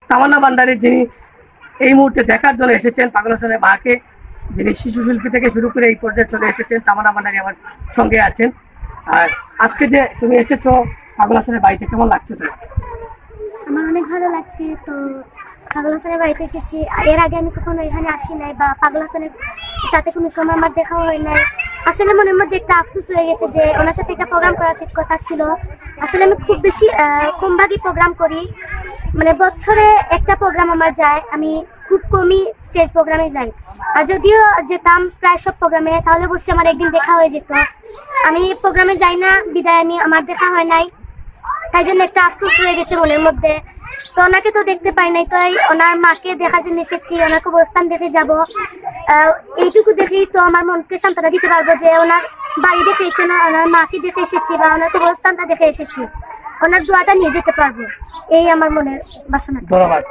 তামান্না ভান্ডারী যিনি এই মুহূর্তে দেখার জন্য এসেছেন পাগল হাসানের মাকে, যিনি শিশু শিল্পী থেকে শুরু করে এই পর্যায়ে চলে এসেছেন, তামান্না ভান্ডারী আমার সঙ্গে আছেন। আর আজকে যে তুমি এসেছো পাগল হাসানের বাড়িতে, কেমন লাগছে তোমার? আমার অনেক ভালো লাগছে। তো পাগল হাসানের বাড়িতে এসেছি, এর আগে আমি কখনো এখানে আসি নাই বা পাগল হাসানের সাথে কোনো সময় আমার দেখা হয় নাই। আসলে মনের মধ্যে একটা আফসোস হয়ে গেছে যে ওনার সাথে একটা প্রোগ্রাম করার ঠিক কথা ছিল। আসলে আমি খুব বেশি কমভাগই প্রোগ্রাম করি, মানে বছরে একটা প্রোগ্রাম আমার যায়, আমি খুব কমই স্টেজ প্রোগ্রামে যাই। আর যদিও যেতাম প্রায় সব প্রোগ্রামে, তাহলে অবশ্যই আমার একদিন দেখা হয়ে যেত। আমি প্রোগ্রামে যাই না বিদায়, আমার দেখা হয় নাই, তাই জন্য একটা আফসোস হয়ে গেছে মনের মধ্যে। তো ওনাকে তো দেখতে পাই নাই, তাই ওনার মাকে দেখার জন্য এসেছি, ওনার কবরস্থান দেখে যাব। এইটুকু দেখেই তো আমার মনকে সান্ত্বনা দিতে পারবো যে ওনার বাড়ি দেখে এসেছি না, ওনার মাকে দেখে এসেছি বা ওনার কবরস্থানটা দেখে এসেছি, ওনার দোয়াটা নিয়ে যেতে পারবো, এই আমার মনের বাসনা। ধন্যবাদ।